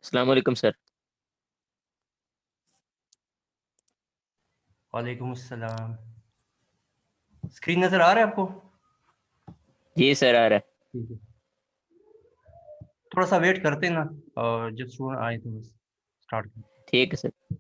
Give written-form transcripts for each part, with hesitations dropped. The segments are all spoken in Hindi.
अस्सलाम वालेकुम सर। वालेकुम अस्सलाम। स्क्रीन नज़र आ रहा है आपको? जी सर, आ रहा है। ठीक है। थोड़ा-सा वेट करते हैं ना और जब स्टूडेंट आए तो बस स्टार्ट करें। ठीक है सर।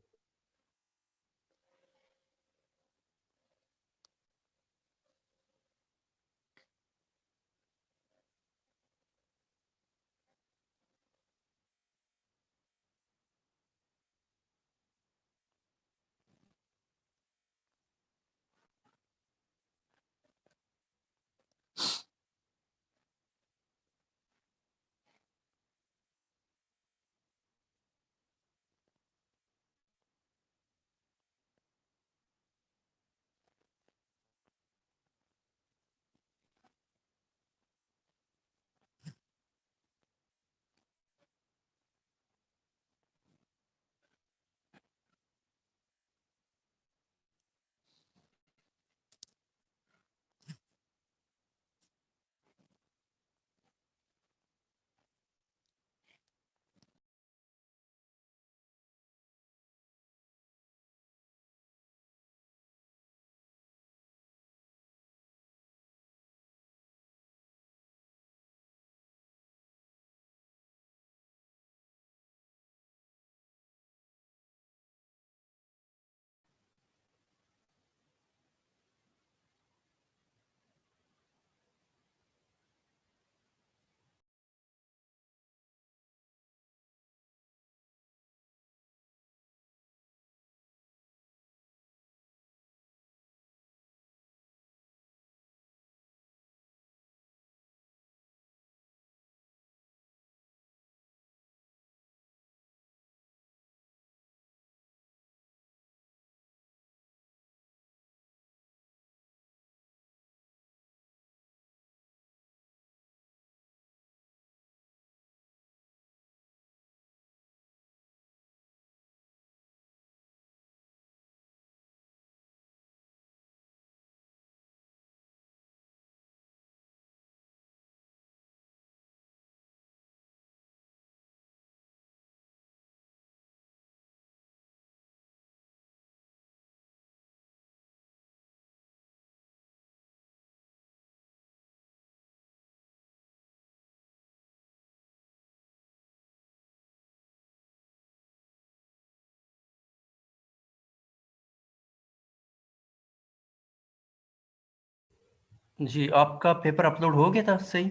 जी, आपका पेपर अपलोड हो गया था सही?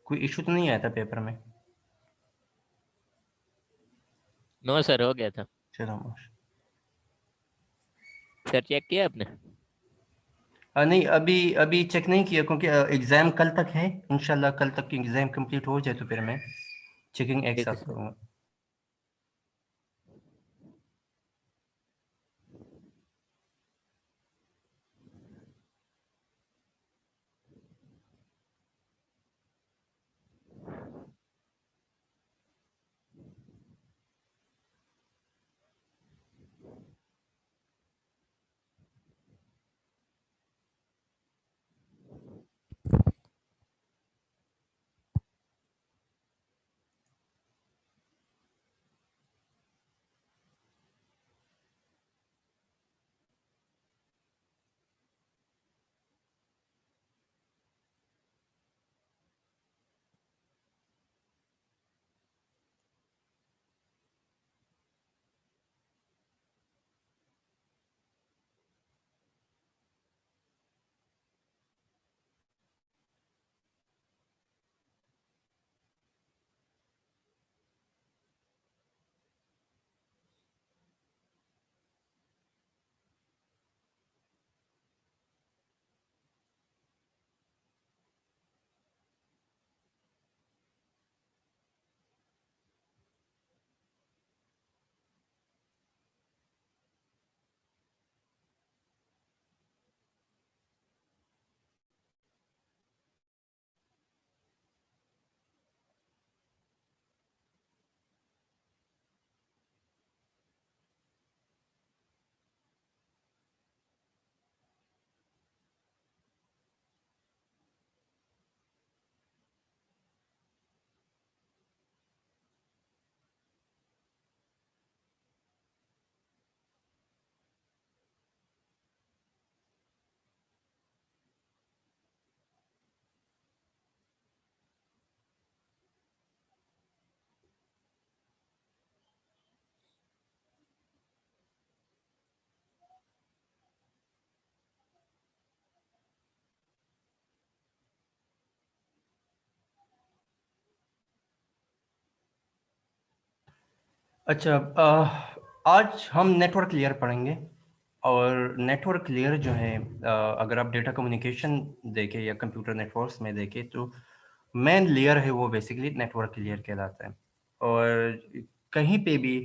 कोई इश्यू तो नहीं आया था पेपर में? नो सर, हो गया था। चलो माश सर चेक किया आपने? नहीं, अभी अभी चेक नहीं किया क्योंकि एग्ज़ाम कल तक है। इंशाल्लाह कल तक एग्ज़ाम कंप्लीट हो जाए तो फिर मैं चेकिंग एक ठीक है साथ सर। करूँगा। अच्छा, आज हम नेटवर्क लेयर पढ़ेंगे। और नेटवर्क लेयर जो है, अगर आप डेटा कम्युनिकेशन देखें या कंप्यूटर नेटवर्क्स में देखें तो मेन लेयर है वो बेसिकली नेटवर्क लेयर कहलाता है। और कहीं पे भी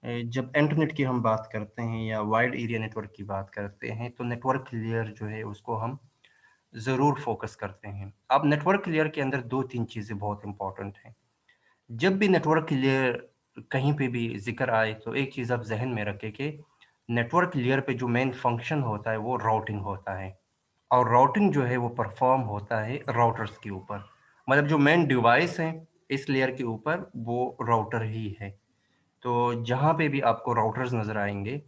जब इंटरनेट की हम बात करते हैं या वाइड एरिया नेटवर्क की बात करते हैं तो नेटवर्क लेयर जो है उसको हम ज़रूर फोकस करते हैं। अब नेटवर्क लेयर के अंदर 2-3 चीज़ें बहुत इंपॉर्टेंट हैं। जब भी नेटवर्क लेयर कहीं पे भी ज़िक्र आए तो एक चीज़ आप ज़हन में रखें कि नेटवर्क लेयर पे जो मेन फंक्शन होता है वो राउटिंग होता है। और राउटिंग जो है वो परफॉर्म होता है राउटर्स के ऊपर। मतलब जो मेन डिवाइस है इस लेयर के ऊपर वो राउटर ही है। तो जहाँ पे भी आपको राउटर्स नज़र आएंगे,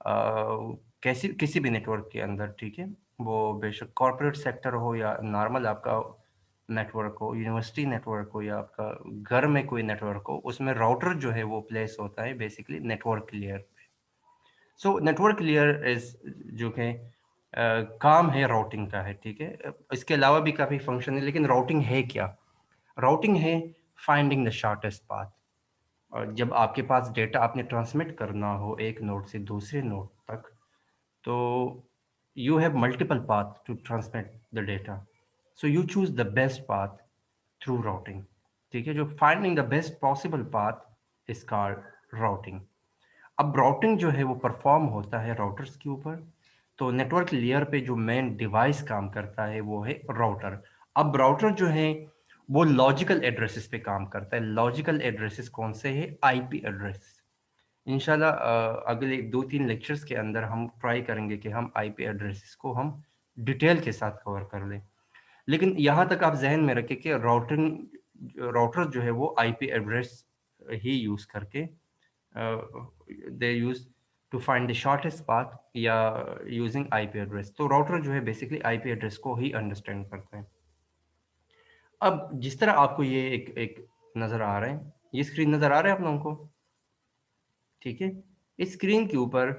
कैसी किसी भी नेटवर्क के अंदर, ठीक है, वो बेशक कॉर्पोरेट सेक्टर हो या नॉर्मल आपका नेटवर्क हो, यूनिवर्सिटी नेटवर्क हो या आपका घर में कोई नेटवर्क हो, उसमें राउटर जो है वो प्लेस होता है बेसिकली नेटवर्क लेयर पे। सो नेटवर्क लेयर इज जो कि काम है राउटिंग का है, ठीक है। इसके अलावा भी काफ़ी फंक्शन है, लेकिन राउटिंग है क्या? राउटिंग है फाइंडिंग द शॉर्टेस्ट पाथ। और जब आपके पास डेटा आपने ट्रांसमिट करना हो एक नोड से दूसरे नोड तक, तो you have multiple paths to transmit the data, so you choose the best path through routing। ठीक है, जो finding the best possible path is called routing। अब राउटिंग जो है वो परफॉर्म होता है राउटर्स के ऊपर। तो नेटवर्क लेयर पे जो मेन डिवाइस काम करता है वो है राउटर। अब राउटर जो है वो लॉजिकल एड्रेसेस पे काम करता है। लॉजिकल एड्रेसेस कौन से हैं? IP address. इंशाल्लाह अगले 2-3 लेक्चर्स के अंदर हम ट्राई करेंगे कि हम आईपी एड्रेसेस को हम डिटेल के साथ कवर कर लें। लेकिन यहाँ तक आप ज़हन में रखें कि राउटर जो है वो आईपी एड्रेस ही यूज़ करके they use to find the shortest path या यूजिंग आईपी एड्रेस। तो राउटर जो है बेसिकली आईपी एड्रेस को ही अंडरस्टैंड करता है। अब जिस तरह आपको ये एक एक नज़र आ रहा है, ये स्क्रीन नज़र आ रहा है आप लोगों को? ठीक है। इस स्क्रीन के ऊपर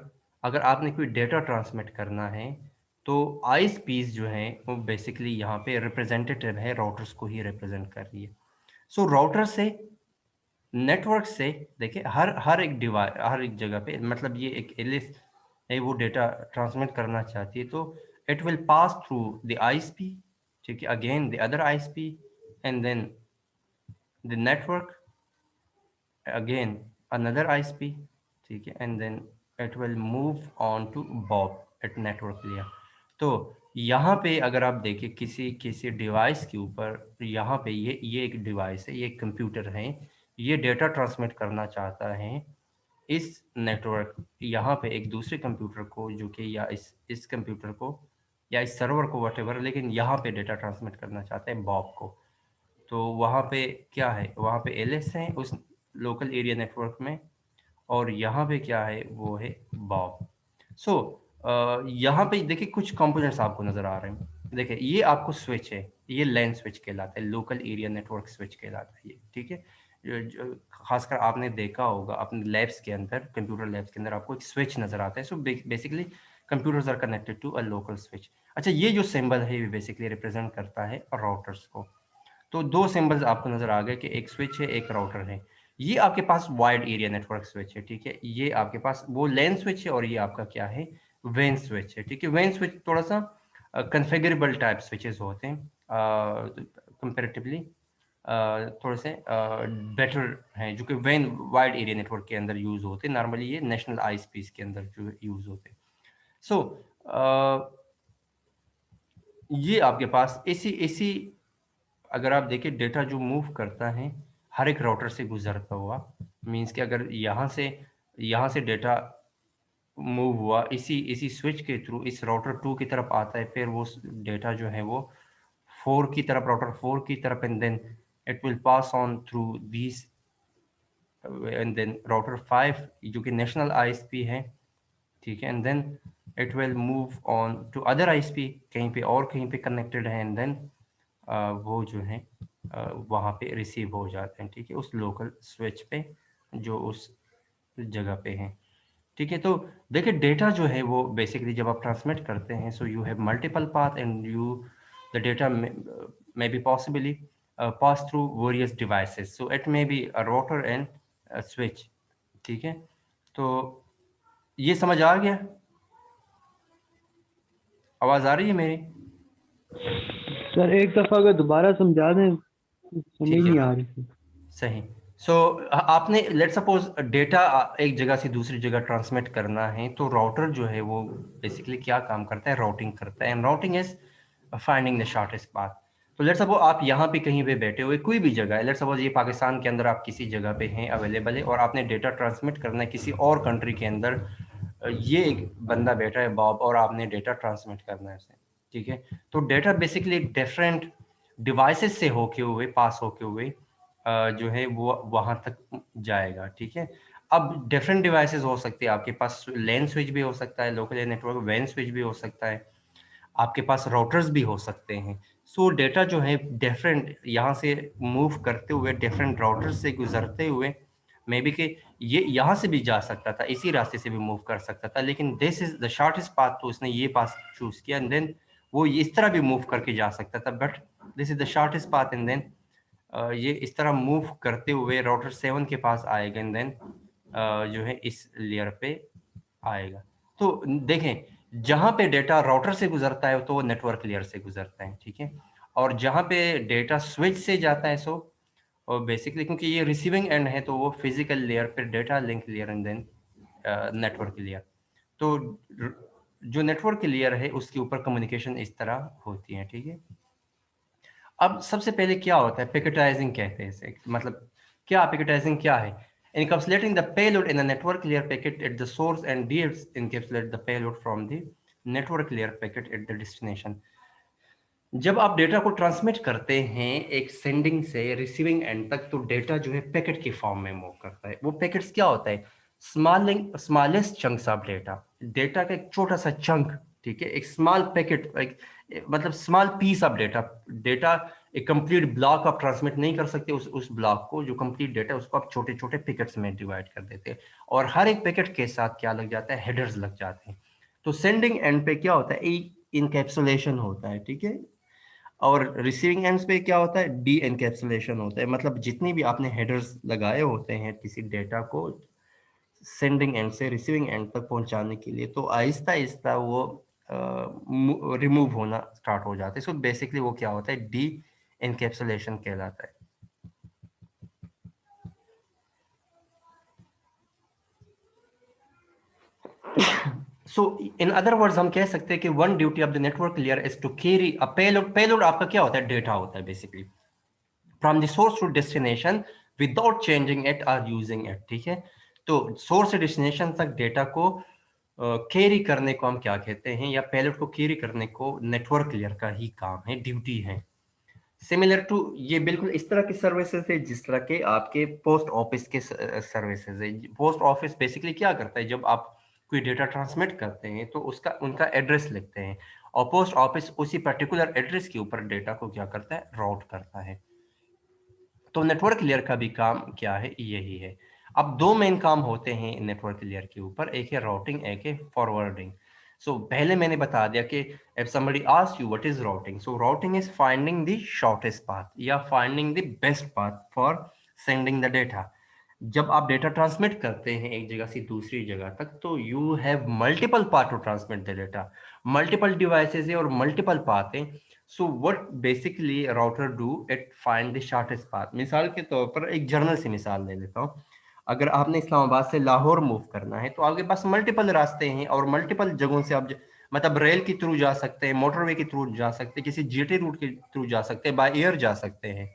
अगर आपने कोई डेटा ट्रांसमिट करना है तो आईएसपीज जो हैं वो बेसिकली यहाँ पे रिप्रेजेंटेटिव है, राउटर्स को ही रिप्रेजेंट कर रही है। सो राउटर से, नेटवर्क से, देखिए हर हर एक डिवाइस, हर एक जगह पे, मतलब ये एक एलिस है, वो डेटा ट्रांसमिट करना चाहती है तो it will pass through the ISP, ठीक है, again the other ISP and then the network, again another ISP, ठीक है, and then it will move on to Bob at network layer। तो यहाँ पे अगर आप देखें किसी किसी डिवाइस के ऊपर, यहाँ पे ये एक डिवाइस है, ये एक कंप्यूटर है, ये डेटा ट्रांसमिट करना चाहता है इस नेटवर्क, यहाँ पे एक दूसरे कंप्यूटर को, जो कि या इस कंप्यूटर को या इस सर्वर को, वटेवर, लेकिन यहाँ पे डेटा ट्रांसमिट करना चाहता है बॉब को। तो वहाँ पे क्या है? वहाँ पे एलएस है उस लोकल एरिया नेटवर्क में, और यहाँ पे क्या है? वो है बॉब। सो यहाँ पे देखिए कुछ कंपोनेंट्स आपको नज़र आ रहे हैं। देखिए ये आपको स्विच है, ये लैन स्विच कहलाता है, लोकल एरिया नेटवर्क स्विच कहलाता है ये, ठीक है। खासकर आपने देखा होगा अपने लैब्स के अंदर, कंप्यूटर लैब्स के अंदर आपको एक स्विच नज़र आता है। So basically computers are connected to a local switch. अच्छा, ये जो सिंबल है ये बेसिकली रिप्रेजेंट करता है राउटर्स को। तो 2 सिंबल्स आपको नज़र आ गए कि एक स्विच है, एक राउटर है। ये आपके पास वाइड एरिया नेटवर्क स्विच है, ठीक है। ये आपके पास वो लैन स्विच है और ये आपका क्या है? वैन स्विच है, ठीक है। वैन स्विच थोड़ा-सा कॉन्फ़िगरेबल टाइप स्विचेस होते हैं, कंपैरेटिवली थोड़े से बेटर हैं, जो कि वैन वाइड एरिया नेटवर्क के अंदर यूज़ होते हैं। नॉर्मली ये नेशनल आईएसपीज़ के अंदर जो यूज़ होते हैं। सो ये आपके पास एसी एसी, अगर आप देखें डेटा जो मूव करता है हर एक राउटर से गुजरता हुआ, मींस कि अगर यहाँ से डेटा मूव हुआ इसी इसी स्विच के थ्रू इस राउटर 2 की तरफ आता है, फिर वो डेटा जो है वो 4 की तरफ, राउटर 4 की तरफ, and then it will pass on through these, and then router 5 जो कि नेशनल आईएसपी है, ठीक है, and then it will move on to other ISP, कहीं पे और कहीं पे कनेक्टेड है, एंड देन वो जो है वहाँ पे रिसीव हो जाते हैं, ठीक है, उस लोकल स्विच पे जो उस जगह पे है, ठीक है। तो देखिए डेटा जो है वो बेसिकली जब आप ट्रांसमिट करते हैं, so you have multiple path and you the data may be possibly pass through various devices, so it may be a router and a switch, ठीक है, तो ये समझ आ गया? आवाज़ आ रही है मेरी? सर एक दफा अगर दोबारा समझा दें, समझ ठीक है, नहीं आ रही थी। सही। सो आपने लेट सपोज डेटा एक जगह से दूसरी जगह ट्रांसमिट करना है, तो राउटर जो है वो बेसिकली क्या काम करता है? राउटिंग करता है, and routing is finding the shortest path. तो लेट सपोज आप यहाँ पे कहीं पे बैठे हुए, कोई भी जगह है, लेट सपोज ये पाकिस्तान के अंदर आप किसी जगह पे हैं, अवेलेबल है, और आपने डेटा ट्रांसमिट करना है किसी और कंट्री के अंदर। ये एक बंदा बैठा है बॉब, और आपने डेटा ट्रांसमिट करना है उसे, ठीक है। तो डेटा बेसिकली डिफरेंट डिवाइसेस से होके हुए, पास होके हुए जो है वो वहां तक जाएगा, ठीक है। अब डिफरेंट डिवाइसेस हो सकते हैं, आपके पास लैन स्विच भी हो सकता है, लोकल नेटवर्क वैन स्विच भी हो सकता है, आपके पास राउटर्स भी हो सकते हैं। सो डेटा जो है डिफरेंट यहाँ से मूव करते हुए, डिफरेंट राउटर्स से गुजरते हुए, मे बी कि ये यहाँ से भी जा सकता था, इसी रास्ते से भी मूव कर सकता था, लेकिन this is the shortest path, तो उसने ये पाथ चूज किया, एंड देन वो इस तरह भी मूव करके जा सकता था, but this is the shortest path, and then ये इस तरह मूव करते हुए राउटर 7 के पास आएगा, एंड देन जो है इस लेयर पे आएगा। तो देखें, जहां पे डेटा राउटर से गुजरता है तो वो नेटवर्क लेयर से गुजरता है, ठीक है। और जहां पे डेटा स्विच से जाता है, सो और बेसिकली क्योंकि ये रिसीविंग एंड है, तो वो फिजिकल लेयर पे data link layer, and then network layer. तो जो नेटवर्क लेयर है उसके ऊपर कम्युनिकेशन इस तरह होती है, ठीक है। अब सबसे पहले क्या होता है? पैकेटाइजिंग कहते हैं इसे, मतलब क्या पैकेटाइजिंग क्या है? Encapsulating the payload in a network layer packet at the source and de-encapsulate the payload from the network layer packet at the destination. जब आप डेटा को ट्रांसमिट करते हैं एक सेंडिंग से रिसीविंग एंड तक, तो डेटा जो है पैकेट के फॉर्म में मूव करता है। वो पैकेट्स क्या होता है? Smallest chunks of data, data का एक छोटा सा चंक, ठीक है, एक स्मॉल पैकेट, मतलब small piece of data. Data एक कंप्लीट ब्लॉक आप ट्रांसमिट नहीं कर सकते, उस ब्लॉक को, जो कंप्लीट डेटा है उसको आप छोटे छोटे पैकेट्स में डिवाइड कर देते हैं, और हर एक पैकेट के साथ क्या लग जाता है? हेडर्स लग जाते हैं। तो सेंडिंग एंड पे क्या होता है? एक इनकैप्सुलेशन होता है, ठीक है। और रिसीविंग एंड्स पे क्या होता है? डी एनकैप्सुलेशन होता है, मतलब जितनी भी आपने हेडर्स लगाए होते हैं किसी डेटा को सेंडिंग एंड से रिसीविंग एंड तक पहुंचाने के लिए, तो आहिस्ता आहिस्ता वो रिमूव होना स्टार्ट हो जाता है। सो बेसिकली वो क्या होता है? डी एनकैप्सुलेशन कहलाता है। सो इन अदर वर्ड्स हम कह सकते हैं कि one duty of the network layer is to carry a payload. Payload आपका क्या होता है? डेटा होता है basically, from the source to destination without changing it और यूजिंग इट, ठीक है। तो सोर्स से डेस्टिनेशन तक डेटा को कैरी करने को हम क्या कहते हैं, या पेलोड को कैरी करने को नेटवर्क लेयर का ही काम है, ड्यूटी है। सिमिलर टू, ये बिल्कुल इस तरह की सर्विसेज है जिस तरह के आपके पोस्ट ऑफिस के सर्विसेज है। पोस्ट ऑफिस बेसिकली क्या करता है? जब आप कोई डेटा ट्रांसमिट करते हैं तो उसका उनका एड्रेस लिखते हैं, और पोस्ट ऑफिस उसी पर्टिकुलर एड्रेस के ऊपर डेटा को क्या करता है? राउट करता है। तो नेटवर्क लेयर का भी काम क्या है? यही है। अब दो मेन काम होते हैं नेटवर्क लेयर के ऊपर, एक है राउटिंग, एक है फॉरवर्डिंग। सो पहले मैंने बता दिया कि if somebody asks you what is routing, so routing is finding the shortest path या finding the best path for sending the data। जब आप डेटा ट्रांसमिट करते हैं एक जगह से दूसरी जगह तक, तो you have multiple path to transmit the data, multiple devices है और मल्टीपल पाथ है। So what basically router do, it find the shortest path. मिसाल के तौर पर एक जर्नल से मिसाल ले लेता हूँ। अगर आपने इस्लामाबाद से लाहौर मूव करना है, तो आपके पास मल्टीपल रास्ते हैं, और मल्टीपल जगहों से आप मतलब रेल के थ्रू जा सकते हैं, मोटरवे के थ्रू जा सकते हैं, किसी जीटी रूट के थ्रू जा सकते हैं, बाय एयर जा सकते हैं।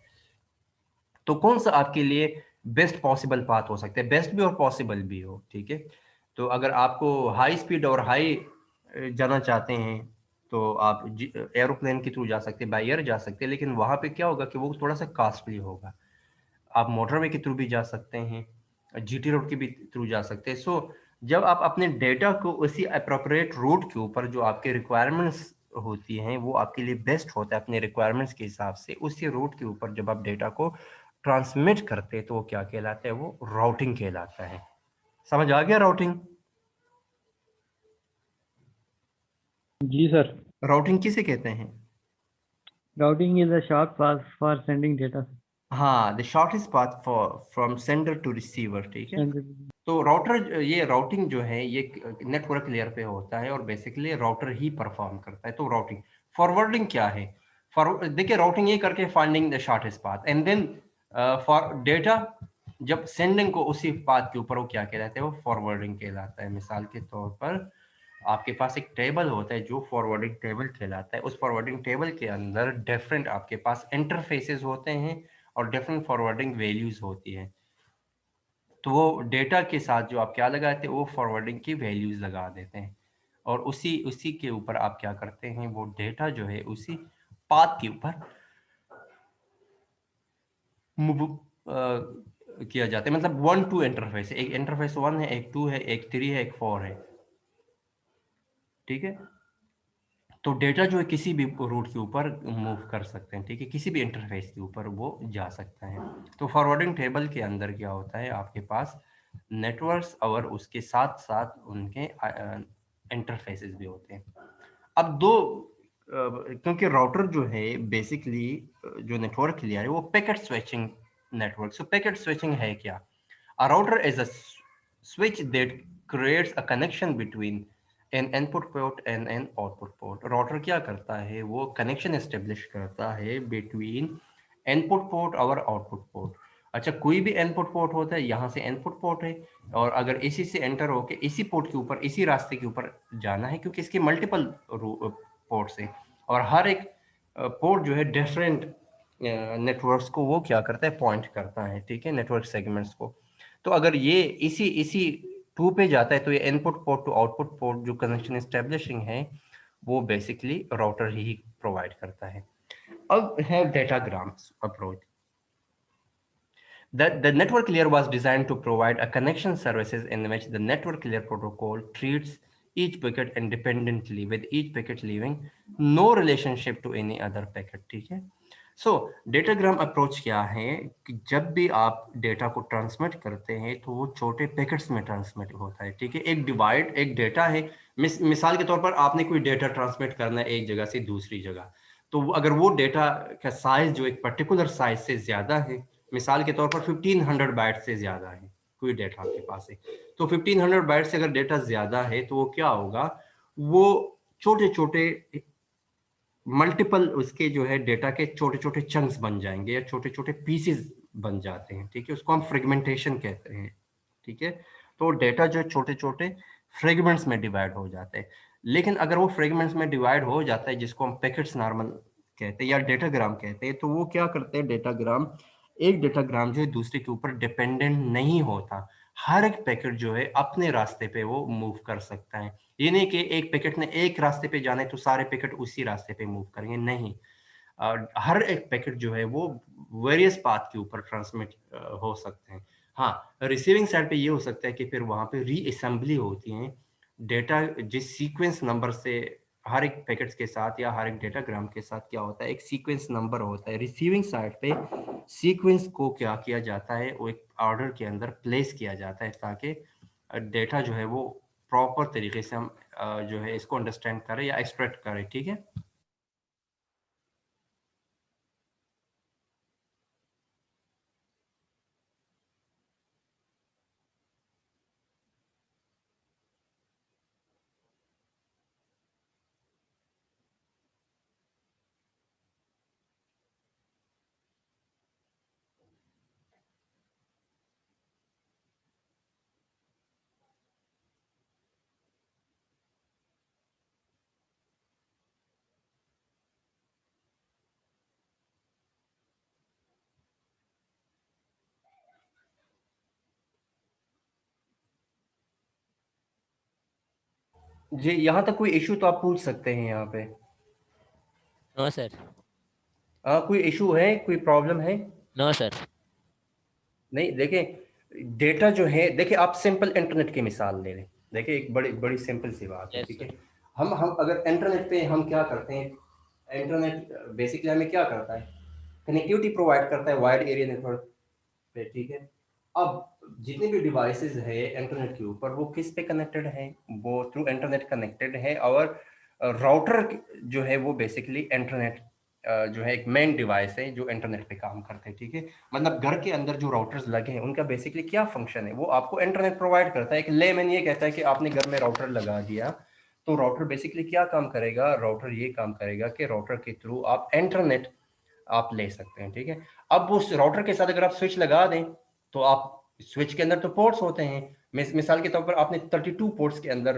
तो कौन सा आपके लिए बेस्ट पॉसिबल पाथ हो सकता है? बेस्ट भी और पॉसिबल भी हो, ठीक है। तो अगर आपको हाई स्पीड और हाई जाना चाहते हैं, तो आप एरोप्लेन के थ्रू जा सकते हैं, बाय एयर जा सकते हैं, लेकिन वहां पे क्या होगा कि वो थोड़ा सा कॉस्टली होगा। आप मोटरवे के थ्रू भी जा सकते हैं, जीटी रोड के भी थ्रू जा सकते हैं। सो जब आप अपने डेटा को उसी अप्रोप्रिएट रूट के ऊपर, जो आपके रिक्वायरमेंट्स होती हैं, वो आपके लिए बेस्ट होता है अपने रिक्वायरमेंट्स के हिसाब से, उसी रूट के ऊपर जब आप डेटा को ट्रांसमिट करते हैं, तो वो क्या कहलाता है? वो राउटिंग कहलाता है। समझ आ गया राउटिंग? जी सर। राउटिंग किसे कहते हैं? Routing is a short path for sending data. हाँ, the shortest path for from sender to receiver, ठीक है। तो राउटर, ये राउटिंग जो है ये नेटवर्क लेयर पे होता है और बेसिकली राउटर ही परफॉर्म करता है। तो राउटिंग, फॉरवर्डिंग क्या है? देखिए राउटिंग ये करके finding the shortest path, and then for data जब सेंडिंग को उसी पाथ के ऊपर, वो क्या कहलाता है? वो फॉरवर्डिंग कहलाता है। मिसाल के तौर पर आपके पास एक टेबल होता है जो फॉरवर्डिंग टेबल कहलाता है। उस फॉरवर्डिंग टेबल के अंदर डिफरेंट आपके पास इंटरफेसेस होते हैं और डिफरेंट फॉरवर्डिंग वैल्यूज होती है। तो वो डेटा के साथ जो आप क्या लगाते हैं, वो फॉरवर्डिंग की वैल्यूज लगा देते हैं और उसी उसी के ऊपर आप क्या करते हैं, वो डेटा जो है उसी पाथ के ऊपर मूव किया जाता है। मतलब 1-2 इंटरफेस है, एक इंटरफेस 1 है, एक 2 है, एक 3 है, एक 4 है, ठीक है। तो डेटा जो है किसी भी रूट के ऊपर मूव कर सकते हैं, ठीक है, किसी भी इंटरफेस के ऊपर वो जा सकता है। तो फॉरवर्डिंग टेबल के अंदर क्या होता है, आपके पास नेटवर्क्स और उसके साथ साथ उनके इंटरफेसेस भी होते हैं। अब दो क्योंकि राउटर जो है बेसिकली जो नेटवर्क लिया है वो पैकेट स्विचिंग नेटवर्क। सो पैकेट स्विचिंग है क्या? A router is a switch that creates a connection between an input port and an output port. Router क्या करता है, वो connection establish करता है between input port और output port। अच्छा, कोई भी इनपुट पोर्ट होता है, यहाँ से इनपुट पोर्ट है और अगर इसी से एंटर होके इसी पोर्ट के ऊपर, इसी रास्ते के ऊपर जाना है, क्योंकि इसके मल्टीपल पोर्ट्स हैं और हर एक पोर्ट जो है डिफरेंट नेटवर्क्स को वो क्या करता है, पॉइंट करता है, ठीक है, नेटवर्क सेगमेंट्स को। तो अगर ये इसी इसी 2 पे जाता है तो ये input port to output port जो कनेक्शन एस्टेब्लिशिंग है वो बेसिकली राउटर ही प्रोवाइड करता है। अब है datagram approach. The network layer was designed to provide a connection services in which the network layer protocol treats each packet independently, with each packet leaving no relationship to any other packet, ठीक है। सो डेटाग्राम अप्रोच क्या है कि जब भी आप डेटा को ट्रांसमिट करते हैं तो वो छोटे पैकेट्स में ट्रांसमिट होता है, ठीक है। एक डेटा है, मिसाल के तौर पर आपने कोई डेटा ट्रांसमिट करना है एक जगह से दूसरी जगह, तो अगर वो डेटा का साइज जो एक पर्टिकुलर साइज से ज्यादा है, मिसाल के तौर पर 1500 बाइट से ज्यादा है कोई डेटा आपके पास है, तो 1500 बाइट से अगर डेटा ज्यादा है तो वो क्या होगा, वो छोटे छोटे मल्टीपल उसके जो है डेटा के छोटे छोटे चंक्स बन जाएंगे या छोटे छोटे पीसेस बन जाते हैं, ठीक है, उसको हम फ्रेगमेंटेशन कहते हैं, ठीक है। तो डेटा जो छोटे छोटे फ्रेगमेंट्स में डिवाइड हो जाते हैं। लेकिन अगर वो फ्रेगमेंट्स में डिवाइड हो जाता है जिसको हम पैकेट्स नॉर्मल कहते हैं या डेटाग्राम कहते हैं, तो वो क्या करते हैं, डेटाग्राम, एक डेटाग्राम जो है दूसरे के ऊपर डिपेंडेंट नहीं होता। हर एक पैकेट जो है अपने रास्ते पे वो मूव कर सकता है। ये नहीं कि एक पैकेट ने एक रास्ते पे जाना है तो सारे पैकेट उसी रास्ते पे मूव करेंगे, नहीं। हर एक पैकेट जो है वो वेरियस पाथ के ऊपर ट्रांसमिट हो सकते हैं। हाँ, रिसीविंग साइड पे ये हो सकता है कि फिर वहां पे रीअसेंबली होती है डेटा, जिस सीक्वेंस नंबर से हर एक पैकेट्स के साथ या हर एक डेटाग्राम के साथ क्या होता है, एक सीक्वेंस नंबर होता है। रिसीविंग साइड पे सीक्वेंस को क्या किया जाता है, वो एक ऑर्डर के अंदर प्लेस किया जाता है ताकि डेटा जो है वो प्रॉपर तरीके से हम जो है इसको अंडरस्टैंड करें या एक्सट्रैक्ट करें, ठीक है। जी, यहाँ तक कोई इशू तो आप पूछ सकते हैं यहाँ पे। No sir. कोई इशू है, कोई प्रॉब्लम है? No sir. नहीं, देखिए डेटा जो है, देखिए आप सिंपल इंटरनेट की मिसाल ले लें। देखिए एक बड़ी बड़ी सिंपल सी बात है, यस ठीक है। सर। हम अगर इंटरनेट पे हम क्या करते हैं, इंटरनेट बेसिकली हमें क्या करता है, कनेक्टिविटी प्रोवाइड करता है वाइड एरिया नेटवर्क पे, ठीक है। अब जितने भी डिवाइसेस है इंटरनेट के ऊपर वो किस पे कनेक्टेड है, वो थ्रू इंटरनेट कनेक्टेड है और राउटर जो है वो बेसिकली इंटरनेट जो है एक मेन डिवाइस है जो इंटरनेट पे काम करते हैं, ठीक है। मतलब घर के अंदर जो राउटर्स लगे हैं उनका बेसिकली क्या फंक्शन है, वो आपको इंटरनेट प्रोवाइड करता है। एक लेमैन ये कहता है कि आपने घर में राउटर लगा दिया, तो राउटर बेसिकली क्या काम करेगा, राउटर ये काम करेगा कि राउटर के थ्रू आप इंटरनेट आप ले सकते हैं, ठीक है। अब उस राउटर के साथ अगर आप स्विच लगा दें तो आप स्विच के अंदर तो पोर्ट्स होते हैं, मिसाल के तौर पर आपने 32 पोर्ट्स के अंदर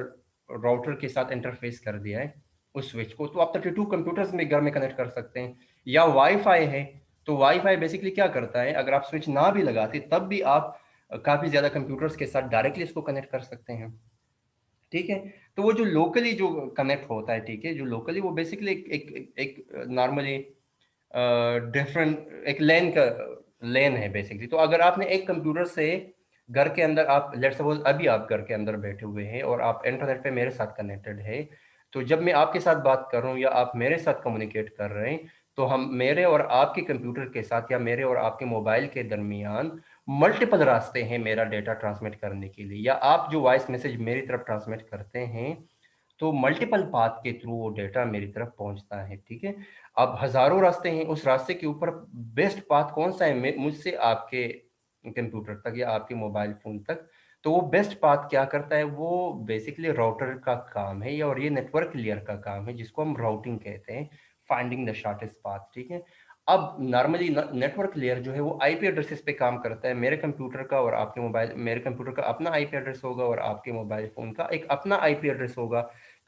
राउटर के साथ इंटरफेस कर दिया है उस स्विच को, तो आप 32 कंप्यूटर्स में घर में कनेक्ट कर सकते हैं। या वाईफाई है, तो वाईफाई बेसिकली क्या करता है, अगर आप स्विच ना भी लगाते तब भी आप काफी ज्यादा कंप्यूटर्स के साथ डायरेक्टली इसको कनेक्ट कर सकते हैं, ठीक है। तो वो जो लोकली जो कनेक्ट होता है, ठीक है, जो लोकली वो बेसिकली एक नॉर्मली डिफरेंट एक लेन है बेसिकली। तो अगर आपने एक कंप्यूटर से घर के अंदर आप लेट्स सपोज अभी आप घर के अंदर बैठे हुए हैं और आप इंटरनेट पे मेरे साथ कनेक्टेड है, तो जब मैं आपके साथ बात कर रहा हूँ या आप मेरे साथ कम्युनिकेट कर रहे हैं, तो हम मेरे और आपके कंप्यूटर के साथ या मेरे और आपके मोबाइल के दरमियान मल्टीपल रास्ते हैं मेरा डेटा ट्रांसमिट करने के लिए, या आप जो वॉइस मैसेज मेरी तरफ ट्रांसमिट करते हैं तो मल्टीपल पाथ के थ्रू वो डेटा मेरी तरफ पहुंचता है, ठीक है। अब हजारों रास्ते हैं, उस रास्ते के ऊपर बेस्ट पाथ कौन सा है मुझसे आपके कंप्यूटर तक या आपके मोबाइल फोन तक, तो वो बेस्ट पाथ क्या करता है, वो बेसिकली राउटर का काम है, या और ये नेटवर्क लेयर का काम है जिसको हम राउटिंग कहते हैं, फाइंडिंग द शॉर्टेस्ट पाथ, ठीक है। अब नॉर्मली नेटवर्क लेयर जो है वो आईपी एड्रेसेस पे काम करता है, मेरे कंप्यूटर का और आपके मोबाइल, मेरे कंप्यूटर का अपना आईपी एड्रेस होगा और आपके मोबाइल फोन का एक अपना आईपी एड्रेस होगा,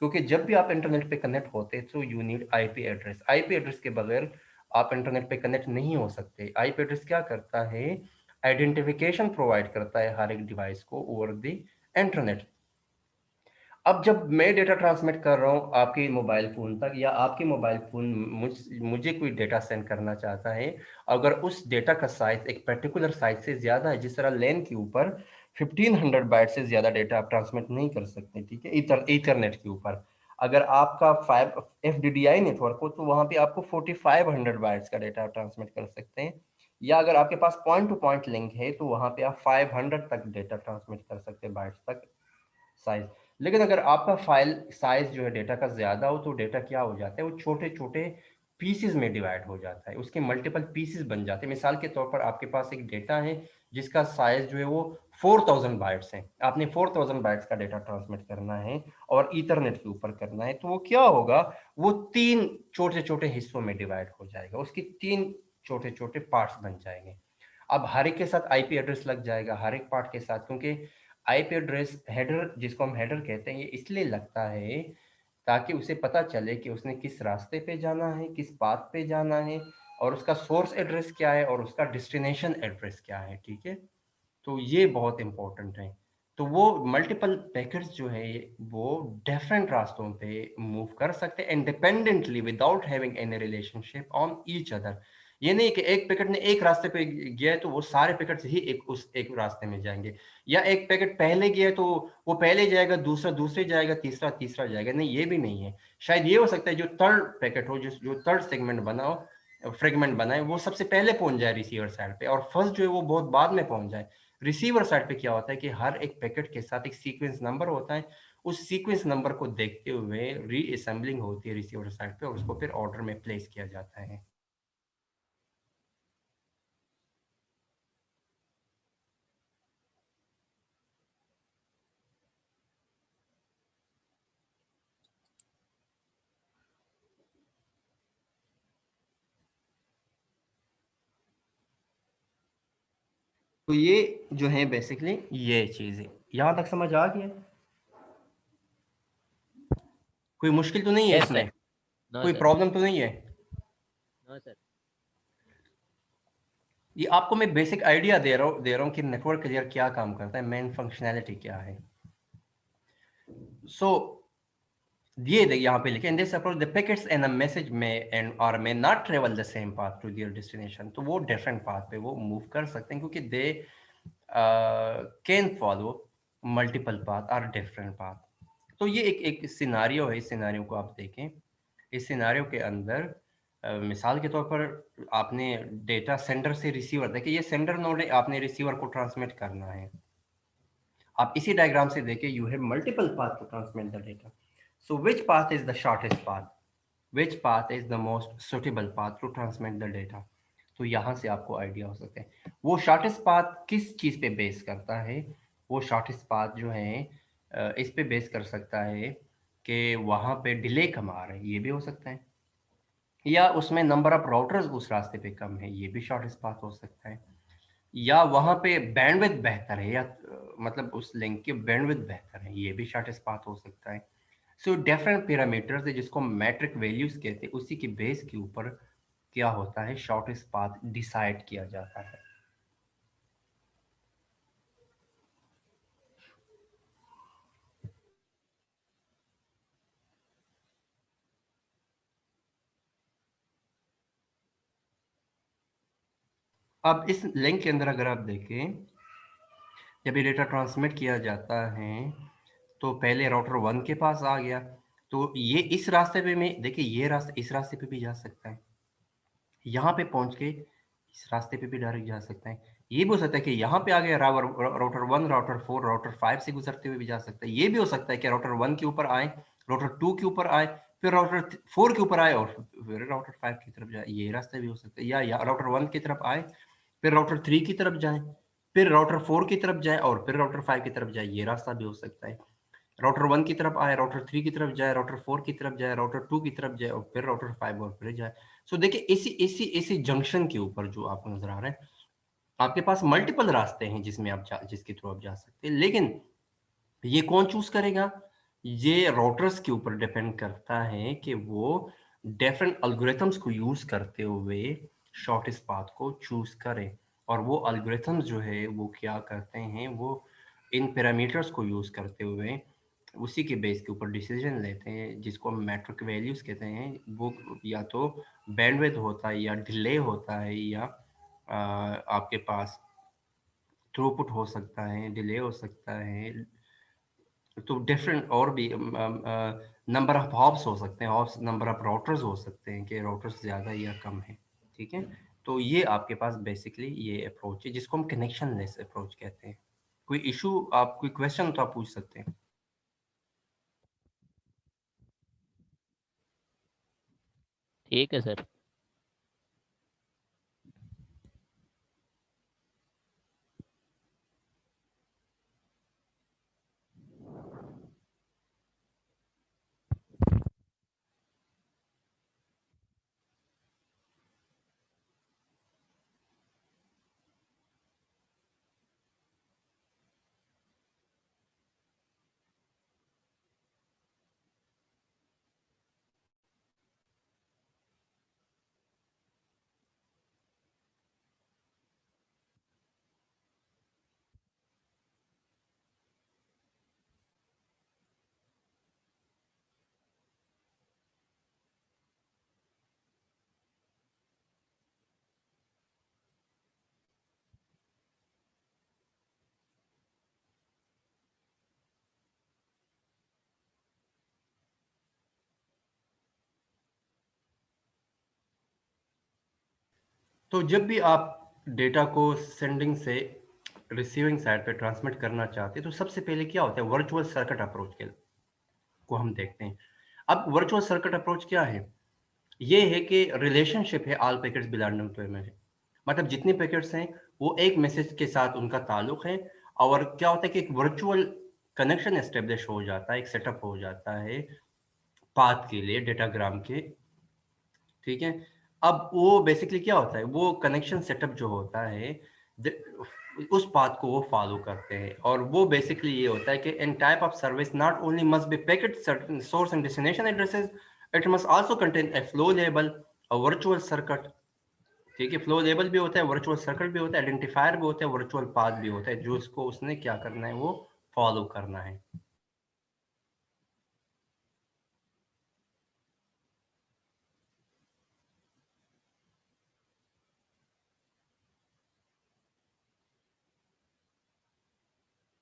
क्योंकि जब भी आप इंटरनेट पे कनेक्ट होते हैं तो you need IP address. IP address के बगैर आप इंटरनेट पे कनेक्ट नहीं हो सकते। आईपी एड्रेस क्या करता है, आइडेंटिफिकेशन प्रोवाइड करता है हर एक डिवाइस को ओवर द इंटरनेट। अब जब मैं डेटा ट्रांसमिट कर रहा हूँ आपके मोबाइल फोन तक, या आपके मोबाइल फोन मुझे कोई डेटा सेंड करना चाहता है, अगर उस डेटा का साइज एक पर्टिकुलर साइज से ज्यादा है, जिस तरह लेन के ऊपर 1500 बाइट से ज्यादा डेटा आप ट्रांसमिट नहीं कर सकते, ठीक है, ईथरनेट के ऊपर। अगर आपका 5 FDDI नेटवर्क हो तो वहां पे आपको 4500 बाइट्स का डेटा ट्रांसमिट कर सकते हैं, या अगर आपके पास पॉइंट टू पॉइंट लिंक है तो वहां पे आप 500 तक डेटा ट्रांसमिट कर सकते हैं बाइट्स तक साइज। लेकिन अगर आपका फाइल साइज जो है डेटा का ज्यादा हो तो डेटा क्या हो जाता है, वो छोटे छोटे पीसेस में डिवाइड हो जाता है, उसके मल्टीपल पीसेस बन जाते हैं। मिसाल के तौर पर आपके पास एक डेटा है जिसका साइज जो है वो 4000 बाइट्स है, आपने 4000 बाइट्स का डेटा ट्रांसमिट करना है और ईथरनेट के ऊपर करना है, तो वो क्या होगा, वो 3 छोटे छोटे हिस्सों में डिवाइड हो जाएगा, उसकी 3 छोटे छोटे पार्ट्स बन जाएंगे। अब हर एक के साथ आईपी एड्रेस लग जाएगा, हर एक पार्ट के साथ, क्योंकि आईपी एड्रेस हेडर जिसको हम हेडर कहते हैं, ये इसलिए लगता है ताकि उसे पता चले कि उसने किस रास्ते पे जाना है, किस पाथ पे जाना है, और उसका सोर्स एड्रेस क्या है और उसका डेस्टिनेशन एड्रेस क्या है, ठीक है। तो ये बहुत इंपॉर्टेंट है। तो वो मल्टीपल पैकेट्स जो है वो डिफरेंट रास्तों पे मूव कर सकते हैं independently without having any relationship on each other. ये नहीं कि एक पैकेट ने एक रास्ते पे गया है तो वो सारे पैकेट्स ही एक रास्ते में जाएंगे, या एक पैकेट पहले गया है तो वो पहले जाएगा, दूसरा दूसरे जाएगा, तीसरा तीसरा जाएगा, नहीं ये भी नहीं है। शायद ये हो सकता है जो थर्ड पैकेट हो, जो थर्ड सेगमेंट बनाओ फ्रेगमेंट बनाए, वो सबसे पहले पहुंच जाए रिसीवर साइड पे और फर्स्ट जो है वो बहुत बाद में पहुंच जाए। रिसीवर साइड पे क्या होता है कि हर एक पैकेट के साथ एक सीक्वेंस नंबर होता है, उस सीक्वेंस नंबर को देखते हुए रीअसेंबलिंग होती है रिसीवर साइड पे और उसको फिर ऑर्डर में प्लेस किया जाता है। तो ये जो है बेसिकली ये चीज है, यहां तक समझ आ गया, कोई मुश्किल तो नहीं है यस इसमें, सर। नो कोई सर। प्रॉब्लम तो नहीं है। No sir. ये आपको मैं बेसिक आइडिया दे रहा हूँ कि नेटवर्क लेयर क्या काम करता है, मेन फंक्शनैलिटी क्या है। सो ये देखिए यहाँ पे लिखे in this approach the packets and a message में एंड और may not travel the same path to their destination, तो वो डिफरेंट पाथ पे वो मूव कर सकते हैं क्योंकि they can follow multiple path और डिफरेंट पाथ। तो ये एक सिनारियो है, इस सिनारियो को आप देखें, इस सिनारियो के अंदर मिसाल के तौर पर आपने डेटा सेंडर से रिसीवर, देखिए ये सेंडर नोड है, आपने रिसीवर को ट्रांसमिट करना है। आप इसी डायग्राम से देखिए you have multiple path to transmit the data, so which path is the shortest path, which path is the most suitable path to transmit the data. तो यहाँ से आपको आइडिया हो सकता है वो शॉर्टेस्ट पाथ किस चीज़ पे बेस करता है। वो शॉर्टेस्ट पाथ जो है इस पे बेस कर सकता है कि वहाँ पे डिले कम आ रहा है, ये भी हो सकता है, या उसमें नंबर ऑफ राउटर्स उस रास्ते पे कम है, ये भी शॉर्टेस्ट पाथ हो सकता है, या वहाँ पे बैंडविड्थ बेहतर है, या मतलब उस लिंक की बैंडविड्थ बेहतर है, ये भी शॉर्टेस्ट पाथ हो सकता है। सो डिफरेंट पैरामीटर्स है जिसको मैट्रिक वैल्यूज कहते हैं, उसी के बेस के ऊपर क्या होता है, शॉर्टेस्ट पाथ डिसाइड किया जाता है। अब इस लिंक के अंदर अगर आप देखें, जब ये डेटा ट्रांसमिट किया जाता है तो पहले राउटर 1 के पास आ गया, तो ये इस रास्ते पे में देखिए, ये रास्ता इस रास्ते पे भी जा सकता है, यहाँ पे पहुंच के इस रास्ते पे भी डायरेक्ट जा सकता है, ये भी हो सकता है कि यहाँ पे आ गया राउटर 1, राउटर 4, राउटर 5 से गुजरते हुए भी जा सकता है, ये भी हो सकता है कि राउटर 1 के ऊपर आए, राउटर 2 के ऊपर आए, फिर राउटर 4 के ऊपर आए और फिर राउटर 5 की तरफ जाए, ये रास्ता भी हो सकता है, या राउटर 1 की तरफ आए, फिर राउटर 3 की तरफ जाए, फिर राउटर 4 की तरफ जाए और फिर राउटर 5 की तरफ जाए, ये रास्ता भी हो सकता है। राउटर 1 की तरफ आए, राउटर 3 की तरफ जाए, राउटर 4 की तरफ जाए, राउटर 2 की तरफ जाए और फिर राउटर 5 और फिर जाए। सो देखिए, इसी जंक्शन के ऊपर जो आपको नजर आ रहा है, आपके पास मल्टीपल रास्ते हैं जिसमें जिसके थ्रू आप जा सकते हैं, लेकिन ये कौन चूज करेगा, ये राउटर्स के ऊपर डिपेंड करता है कि वो डिफरेंट एल्गोरिथम्स को यूज करते हुए शॉर्टेस्ट पाथ को चूज करें, और वो एल्गोरिथम्स जो है वो क्या करते हैं, वो इन पैरामीटर्स को यूज करते हुए उसी के बेस के ऊपर डिसीजन लेते हैं, जिसको हम मैट्रिक वैल्यूज कहते हैं। वो या तो बैंडविड्थ होता है, या डिले होता है, या आपके पास थ्रूपुट हो सकता है, डिले हो सकता है, तो डिफरेंट और भी नंबर ऑफ हॉप्स हो सकते हैं, हॉप्स नंबर ऑफ राउटर्स हो सकते हैं कि राउटर्स ज़्यादा या कम है, ठीक है। तो ये आपके पास बेसिकली ये अप्रोच है जिसको हम कनेक्शन लेस अप्रोच कहते हैं। कोई इशू, आप कोई क्वेश्चन तो आप पूछ सकते हैं। ठीक है सर। तो जब भी आप डेटा को सेंडिंग से रिसीविंग साइड पे ट्रांसमिट करना चाहते हैं, तो सबसे पहले क्या होता है, वर्चुअल सर्किट अप्रोच के को हम देखते हैं। अब वर्चुअल सर्किट अप्रोच क्या है, ये है कि रिलेशनशिप है all packets belonging to a message, मतलब जितने पैकेट्स हैं वो एक मैसेज के साथ उनका ताल्लुक है, और क्या होता है कि एक वर्चुअल कनेक्शन एस्टेब्लिश हो जाता है, एक सेटअप हो जाता है पाथ के लिए डेटाग्राम के, ठीक है। अब वो बेसिकली क्या होता है, वो कनेक्शन सेटअप जो होता है उस पाथ को वो फॉलो करते हैं, और वो बेसिकली ये होता है कि इन type of service not only must be packet source and destination addresses, it must also contain a flow label, a virtual circuit, ठीक है। फ्लो लेबल भी होता है, वर्चुअल सर्किट भी होता है, आइडेंटिफायर भी होता है, वर्चुअल पाथ भी होता है, जो इसको उसने क्या करना है, वो फॉलो करना है।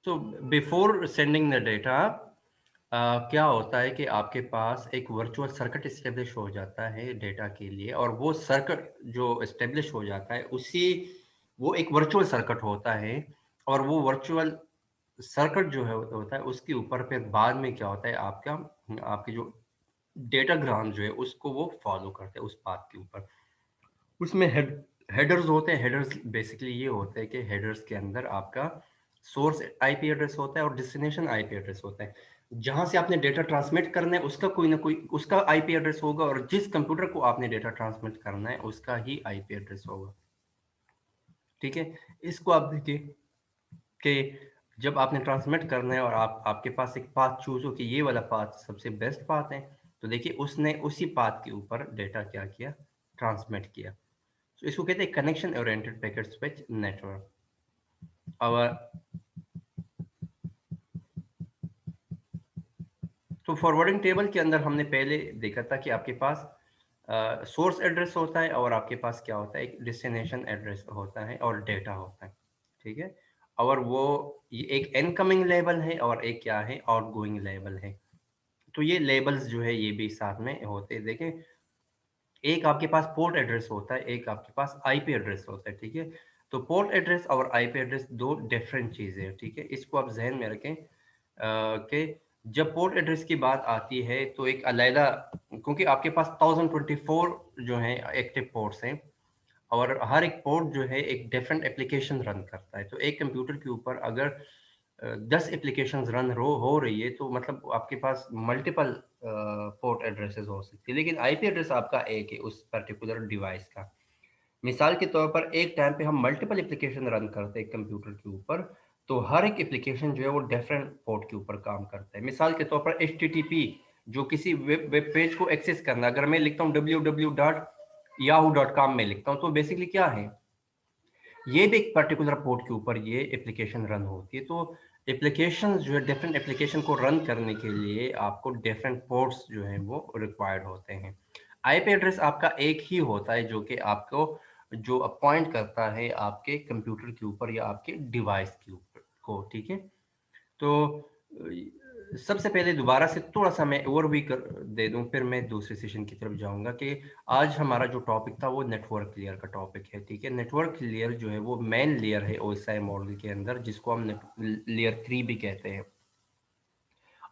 तो बिफोर सेंडिंग द डेटा क्या होता है कि आपके पास एक वर्चुअल सर्किट इस्टेब्लिश हो जाता है डेटा के लिए, और वो सर्किट जो इस्टेब्लिश हो जाता है उसी, वो एक वर्चुअल सर्किट होता है, और वो वर्चुअल सर्किट जो है होता है उसके ऊपर फिर बाद में क्या होता है, आपका आपके जो डेटाग्राम जो है उसको वो फॉलो करते हैं उस पाथ के ऊपर। उसमें हेडर्स होते हैं। हेडर्स बेसिकली ये होते हैं कि हेडर्स के अंदर आपका सोर्स आईपी एड्रेस होता है और डेस्टिनेशन आईपी एड्रेस होता है। जहां से आपने डेटा ट्रांसमिट करना है उसका कोई ना कोई उसका आईपी एड्रेस होगा, और जिस कंप्यूटर को आपने डेटा ट्रांसमिट करना है उसका ही आईपी एड्रेस होगा। ठीक है, इसको आप देखिए कि जब आपने ट्रांसमिट करना है और आपके पास एक पाथ चूज हो कि ये वाला पाथ सबसे बेस्ट पाथ है, तो देखिए उसने उसी पाथ के ऊपर डेटा क्या किया, ट्रांसमिट किया। तो इसको कहते हैं connection oriented packet switch network. और तो फॉरवर्डिंग टेबल के अंदर हमने पहले देखा था कि आपके पास सोर्स एड्रेस होता है और आपके पास क्या होता है, एक डेस्टिनेशन एड्रेस होता है और डेटा होता है। ठीक है, और वो ये एक इनकमिंग लेवल है और एक क्या है, आउटगोइंग लेवल है। तो ये लेबल्स जो है ये भी साथ में होते हैं। देखें, एक आपके पास पोर्ट एड्रेस होता है, एक आपके पास आईपी एड्रेस होता है। ठीक है, तो पोर्ट एड्रेस और आईपी एड्रेस दो डिफरेंट चीज़ें हैं। ठीक है, इसको आप जहन में रखें कि जब पोर्ट एड्रेस की बात आती है तो एक अलहदा, क्योंकि आपके पास 1024 जो है एक्टिव पोर्ट्स हैं और हर एक पोर्ट जो है एक डिफरेंट एप्लीकेशन रन करता है। तो एक कंप्यूटर के ऊपर अगर 10 एप्लीकेशंस रन हो रही है तो मतलब आपके पास मल्टीपल पोर्ट एड्रेसेस हो सकती है, लेकिन आईपी एड्रेस आपका एक है उस पर्टिकुलर डिवाइस का। मिसाल के तौर पर एक टाइम पे हम मल्टीपल एप्लीकेशन रन करते हैं कंप्यूटर के ऊपर, तो हर एक एप्लीकेशन जो है वो डिफरेंट पोर्ट के ऊपर काम करता है। मिसाल के तौर पर HTTP, जो किसी वेब पेज को एक्सेस करना, अगर मैं लिखता हूँ www.yahoo.com में लिखता हूँ, तो बेसिकली क्या है, ये भी एक पर्टिकुलर पोर्ट के ऊपर ये एप्लीकेशन रन होती है। तो एप्लीकेशन जो है, डिफरेंट एप्लीकेशन को रन करने के लिए आपको डिफरेंट पोर्ट्स जो हैं वो रिक्वायर्ड होते हैं। आईपी एड्रेस आपका एक ही होता है जो कि आपको जो अपॉइंट करता है आपके कंप्यूटर के ऊपर या आपके डिवाइस के ऊपर को। ठीक है, तो सबसे पहले दोबारा से थोड़ा सा मैं ओवरव्यू कर दे दूं, फिर मैं दूसरे सेशन की तरफ जाऊंगा कि आज हमारा जो टॉपिक था वो नेटवर्क लेयर का टॉपिक है। ठीक है, नेटवर्क लेयर जो है वो मेन लेयर है ओएसआई मॉडल के अंदर, जिसको हम लेयर 3 भी कहते हैं।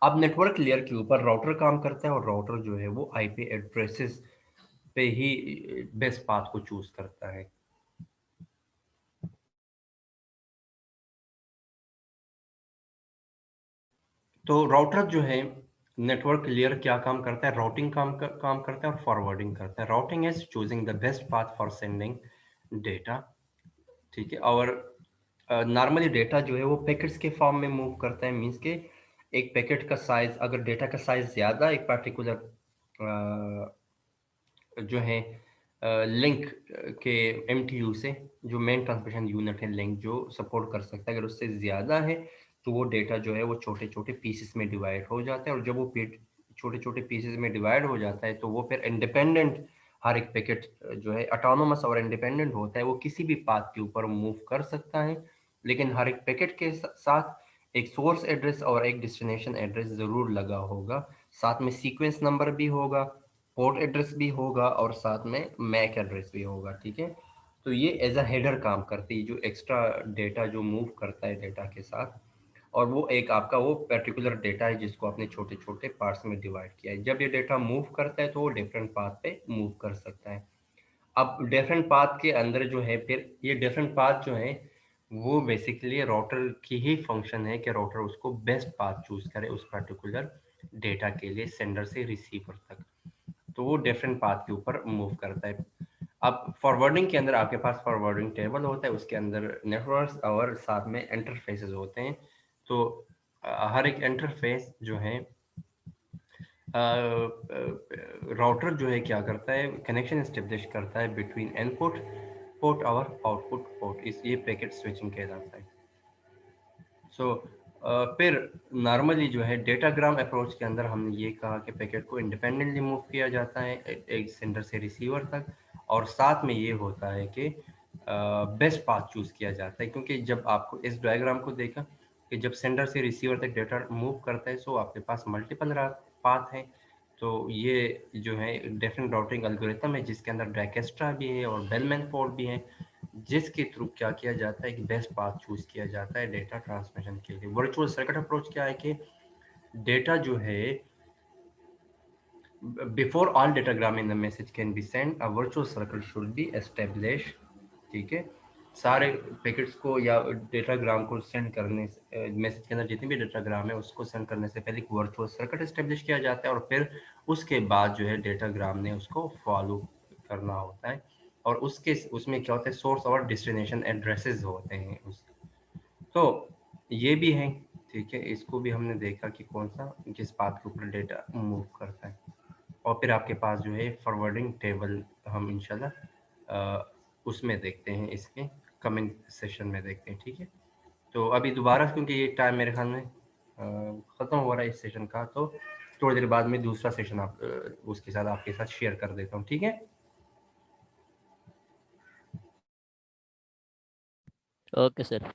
अब नेटवर्क लेयर के ऊपर राउटर काम करता है और राउटर जो है वो आईपी एड्रेसेस पे ही बेस्ट पाथ को चूज करता है। तो राउटर जो है, नेटवर्क लेयर क्या काम करता है, राउटिंग काम करता है और फॉरवर्डिंग करता है। Routing is choosing the best path for sending data. ठीक है, और नॉर्मली डेटा जो है वो पैकेट्स के फॉर्म में मूव करता है। मींस के एक पैकेट का साइज, अगर डेटा का साइज ज़्यादा एक पर्टिकुलर जो है लिंक के MTU से, जो मेन ट्रांसमिशन यूनिट है, लिंक जो सपोर्ट कर सकता है, अगर उससे ज़्यादा है तो वो डेटा जो है वो छोटे छोटे पीसेस में डिवाइड हो जाता है। और जब वो छोटे छोटे पीसेस में डिवाइड हो जाता है तो वो फिर इंडिपेंडेंट, हर एक पैकेट जो है ऑटोनोमस और इंडिपेंडेंट होता है, वो किसी भी पाथ के ऊपर मूव कर सकता है। लेकिन हर एक पैकेट के साथ एक सोर्स एड्रेस और एक डेस्टिनेशन एड्रेस ज़रूर लगा होगा, साथ में सीक्वेंस नंबर भी होगा, पोर्ट एड्रेस भी होगा और साथ में मैक एड्रेस भी होगा। ठीक है, तो ये एज अ हेडर काम करती है, जो एक्स्ट्रा डेटा जो मूव करता है डेटा के साथ, और वो एक आपका वो पर्टिकुलर डेटा है जिसको आपने छोटे छोटे पार्ट्स में डिवाइड किया है। जब ये डेटा मूव करता है तो वो डिफरेंट पाथ पे मूव कर सकता है। अब डिफरेंट पाथ के अंदर जो है, फिर ये डिफरेंट पाथ जो है वो बेसिकली राउटर की ही फंक्शन है कि राउटर उसको बेस्ट पाथ चूज करे उस पर्टिकुलर डेटा के लिए, सेंडर से रिसीवर तक। तो वो डिफरेंट पाथ के ऊपर मूव करता है। अब फॉरवर्डिंग के अंदर आपके पास फॉरवर्डिंग टेबल होता है, उसके अंदर नेटवर्क्स और साथ में इंटरफेसेस होते हैं। तो हर एक इंटरफेस जो है, राउटर जो है क्या करता है, कनेक्शन एस्टेब्लिश करता है बिटवीन इनपुट पोर्ट और आउटपुट पोर्ट। इस ये पैकेट स्विचिंग कहलाता है। सो फिर नॉर्मली जो है डेटाग्राम अप्रोच के अंदर हमने ये कहा कि पैकेट को इंडिपेंडेंटली मूव किया जाता है एक सेंडर से रिसीवर तक, और साथ में ये होता है कि बेस्ट पाथ चूज किया जाता है। क्योंकि जब आपको इस डायग्राम को देखा कि जब सेंडर से रिसीवर तक डेटा मूव करता है तो आपके पास मल्टीपल पाथ हैं। तो ये जो है डिफरेंट राउटिंग एल्गोरिथम है जिसके अंदर डायकेस्ट्रा भी है और बेलमैन पोर्ट भी है, जिसके थ्रू क्या किया जाता है कि बेस्ट पाथ चूज किया जाता है डेटा ट्रांसमिशन के लिए। वर्चुअल सर्किट अप्रोच क्या है कि डेटा जो है before all datagram in the message can be send, a virtual circle should be establish. ठीक है, सारे पैकेट्स को या डेटाग्राम को सेंड करने से, मैसेज के अंदर जितने भी डेटाग्राम है उसको सेंड करने से पहले एक वर्चुअल सर्किट एस्टेब्लिश किया जाता है, और फिर उसके बाद जो है डेटाग्राम ने उसको फॉलो करना होता है। और उसमें क्या होता है, सोर्स और डेस्टिनेशन एड्रेसेस होते हैं तो ये भी है। ठीक है, इसको भी हमने देखा कि कौन सा किस पाथ के ऊपर डेटा मूव करता है। और फिर आपके पास जो है फॉरवर्डिंग टेबल हम इंशाल्लाह उसमें देखते हैं, इसके कमिंग सेशन में देखते हैं। ठीक है, तो अभी दोबारा क्योंकि ये टाइम मेरे ख्याल में ख़त्म हो रहा है इस सेशन का, तो थोड़ी देर बाद में दूसरा सेशन उसके साथ आपके साथ शेयर कर देता हूँ। ठीक है, ओके सर।